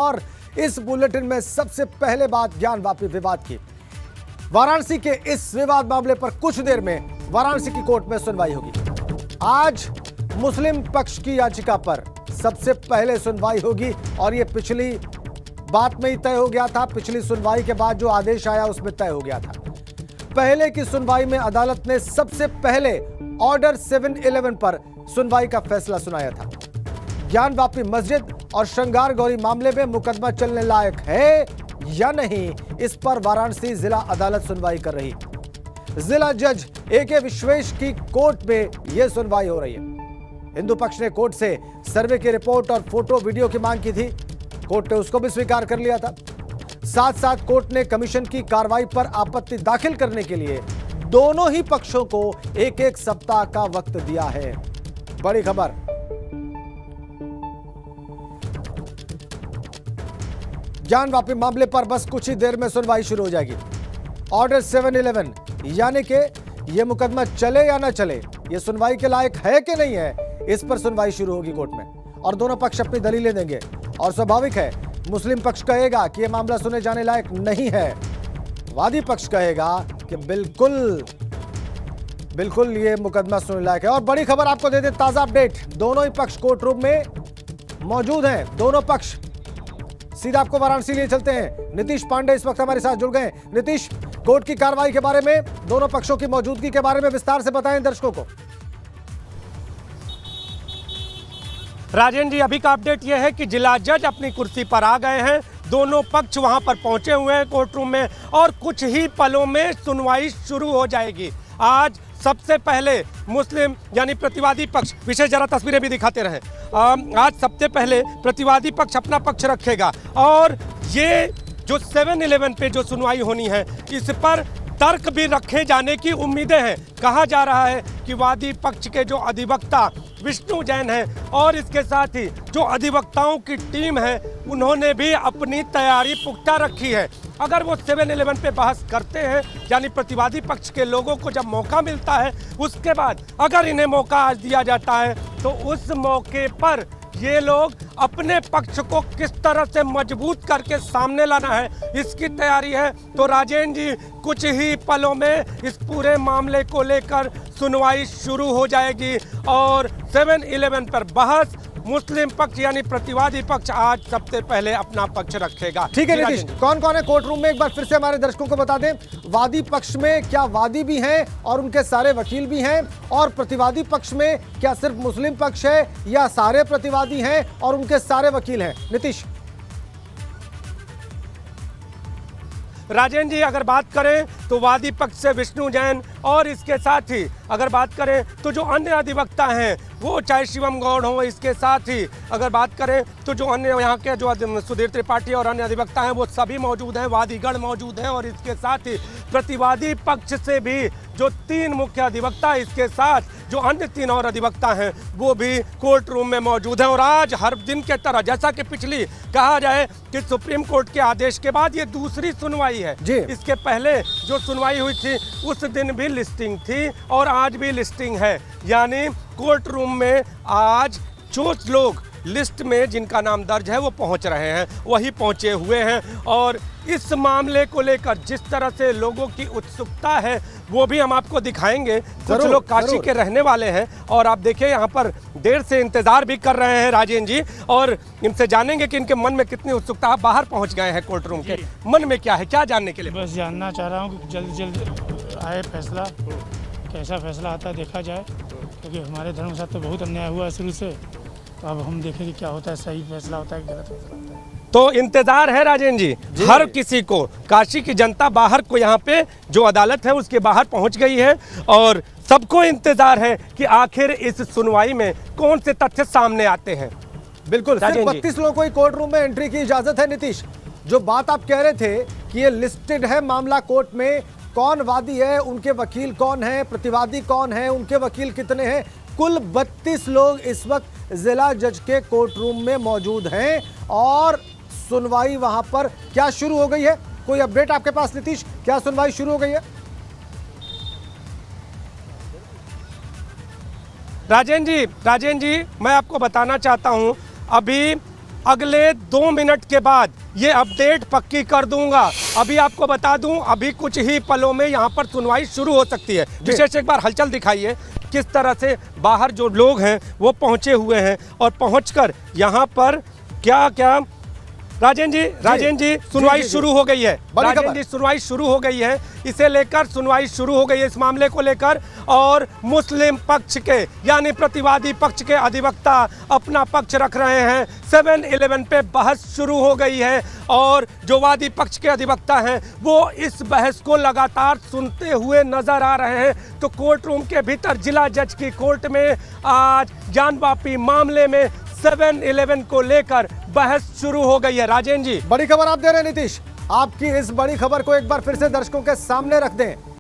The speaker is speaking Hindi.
और इस बुलेटिन में सबसे पहले बात ज्ञानवापी विवाद की। वाराणसी के इस विवाद मामले पर कुछ देर में वाराणसी की कोर्ट में सुनवाई होगी। आज मुस्लिम पक्ष की याचिका पर सबसे पहले सुनवाई होगी और यह पिछली बात में ही तय हो गया था। पिछली सुनवाई के बाद जो आदेश आया उसमें तय हो गया था। पहले की सुनवाई में अदालत ने सबसे पहले ऑर्डर 711 पर सुनवाई का फैसला सुनाया था। ज्ञानवापी मस्जिद और श्रृंगार गौरी मामले में मुकदमा चलने लायक है या नहीं, इस पर वाराणसी जिला अदालत सुनवाई कर रही। जिला जज AK विश्वेश की कोर्ट में यह सुनवाई हो रही है। हिंदू पक्ष ने कोर्ट से सर्वे की रिपोर्ट और फोटो वीडियो की मांग की थी। कोर्ट ने उसको भी स्वीकार कर लिया था। साथ साथ कोर्ट ने कमीशन की कार्रवाई पर आपत्ति दाखिल करने के लिए दोनों ही पक्षों को एक सप्ताह का वक्त दिया है। बड़ी खबर, ज्ञानवापी मामले पर बस कुछ ही देर में सुनवाई शुरू हो जाएगी। ऑर्डर 711 यानी कि यह मुकदमा चले या ना चले, यह सुनवाई के लायक है कि नहीं है, इस पर सुनवाई शुरू होगी कोर्ट में और दोनों पक्ष अपनी दलीलें देंगे। और स्वाभाविक है, मुस्लिम पक्ष कहेगा कि यह मामला सुने जाने लायक नहीं है, वादी पक्ष कहेगा कि बिल्कुल ये मुकदमा सुनने लायक है। और बड़ी खबर आपको दे दे, ताजा अपडेट, दोनों ही पक्ष कोर्ट रूम में मौजूद हैं। दोनों पक्ष, सीधा आपको वाराणसी लिए चलते हैं। नीतीश पांडे इस वक्त हमारे साथ जुड़ गए। नीतीश, कोर्ट की कार्रवाई के बारे में, दोनों पक्षों की मौजूदगी के बारे में विस्तार से बताएं दर्शकों को। राजेंद्र जी, अभी का अपडेट यह है कि जिला जज अपनी कुर्सी पर आ गए हैं। दोनों पक्ष वहां पर पहुंचे हुए हैं कोर्ट रूम में और कुछ ही पलों में सुनवाई शुरू हो जाएगी। आज सबसे पहले मुस्लिम यानी प्रतिवादी पक्ष, विशेष जरा तस्वीरें भी दिखाते रहे, आज सबसे पहले प्रतिवादी पक्ष अपना पक्ष रखेगा और ये जो 711 पे जो सुनवाई होनी है इस पर तर्क भी रखे जाने की उम्मीदें हैं। कहा जा रहा है कि वादी पक्ष के जो अधिवक्ता विष्णु जैन हैं और इसके साथ ही जो अधिवक्ताओं की टीम है उन्होंने भी अपनी तैयारी पुख्ता रखी है। अगर वो 711 पे बहस करते हैं यानी प्रतिवादी पक्ष के लोगों को जब मौका मिलता है, उसके बाद अगर इन्हें मौका आज दिया जाता है तो उस मौके पर ये लोग अपने पक्ष को किस तरह से मजबूत करके सामने लाना है, इसकी तैयारी है। तो राजेंद्र जी, कुछ ही पलों में इस पूरे मामले को लेकर सुनवाई शुरू हो जाएगी और 711 पर बहस मुस्लिम पक्ष यानी प्रतिवादी पक्ष आज सबसे पहले अपना पक्ष रखेगा। ठीक है नीतीश, कौन कौन है कोर्ट रूम में एक बार फिर से हमारे दर्शकों को बता दें। वादी पक्ष में क्या वादी भी हैं और उनके सारे वकील भी हैं, और प्रतिवादी पक्ष में क्या सिर्फ मुस्लिम पक्ष है या सारे प्रतिवादी हैं और उनके सारे वकील हैं? नीतीश। राजेंद्र जी, अगर बात करें तो वादी पक्ष से विष्णु जैन और इसके साथ ही अगर बात करें तो जो अन्य अधिवक्ता हैं वो चाहे शिवम गौड़ हो, इसके साथ ही अगर बात करें तो जो अन्य यहाँ के जो सुधीर त्रिपाठी और अन्य अधिवक्ता हैं वो सभी मौजूद हैं, वादीगण मौजूद हैं। और इसके साथ ही प्रतिवादी पक्ष से भी जो 3 मुख्य अधिवक्ता, इसके साथ जो अन्य 3 और अधिवक्ता हैं वो भी कोर्ट रूम में मौजूद हैं। और आज हर दिन के तरह, जैसा कि पिछली कहा जाए कि सुप्रीम कोर्ट के आदेश के बाद ये दूसरी सुनवाई है, इसके पहले जो सुनवाई हुई थी उस दिन भी लिस्टिंग थी और आज भी लिस्टिंग है। यानी कोर्ट रूम में आज जो लोग लिस्ट में जिनका नाम दर्ज है वो पहुंच रहे हैं, वही पहुंचे हुए हैं। और इस मामले को लेकर जिस तरह से लोगों की उत्सुकता है वो भी हम आपको दिखाएंगे। कुछ लोग काशी के रहने वाले हैं और आप देखिए यहाँ पर देर से इंतजार भी कर रहे हैं राजेंद्र जी, और इनसे जानेंगे कि इनके मन में कितनी उत्सुकता है। बाहर पहुँच गए हैं कोर्ट रूम के, मन में क्या है, क्या जानने के लिए? बस जानना चाह रहा हूँ कि जल्द जल्द आए फैसला, कैसा फैसला आता है देखा जाए, क्योंकि हमारे धर्म के साथ तो बहुत अन्याय हुआ है शुरू से। तो अब हम देखें कि क्या होता है, सही फैसला होता है कि गलत फैसला होता है। तो इंतजार है राजेंद्र जी, हर किसी को, काशी की जनता बाहर को, यहाँ पे जो अदालत है उसके बाहर पहुंच गई है और सबको इंतजार है कि आखिर इस सुनवाई में कौन से तथ्य सामने आते हैं। बिल्कुल, सिर्फ 32 लोगों को ही कोर्ट रूम में एंट्री की इजाजत है। नीतीश, जो बात आप कह रहे थे कि ये लिस्टेड है मामला कोर्ट में, कौन वादी है, उनके वकील कौन है, प्रतिवादी कौन है, उनके वकील कितने हैं, कुल 32 लोग इस वक्त जिला जज के कोर्ट रूम में मौजूद हैं और सुनवाई वहां पर क्या शुरू हो गई है? कोई अपडेट आपके पास नीतीश, क्या सुनवाई शुरू हो गई है? राजेंद्र जी, मैं आपको बताना चाहता हूं, अभी अगले 2 मिनट के बाद ये अपडेट पक्की कर दूंगा। अभी आपको बता दूं, अभी कुछ ही पलों में यहाँ पर सुनवाई शुरू हो सकती है। विशेष एक बार हलचल दिखाइए किस तरह से बाहर जो लोग हैं वो पहुंचे हुए हैं और पहुंचकर यहाँ पर क्या क्या। राजेंद्र जी सुनवाई शुरू हो गई है। राजेंद्र जी सुनवाई शुरू हो गई है, इसे लेकर सुनवाई शुरू हो गई है इस मामले को लेकर। और मुस्लिम पक्ष के यानी प्रतिवादी पक्ष के अधिवक्ता अपना पक्ष रख रहे हैं। 7-11 पे बहस शुरू हो गई है और जो वादी पक्ष के अधिवक्ता हैं वो इस बहस को लगातार सुनते हुए नजर आ रहे हैं। तो कोर्ट रूम के भीतर जिला जज की कोर्ट में आज जानवापी मामले में 7-11 को लेकर बहस शुरू हो गई है। राजेंद्र जी, बड़ी खबर आप दे रहे हैं नीतीश, आपकी इस बड़ी खबर को एक बार फिर से दर्शकों के सामने रख दें।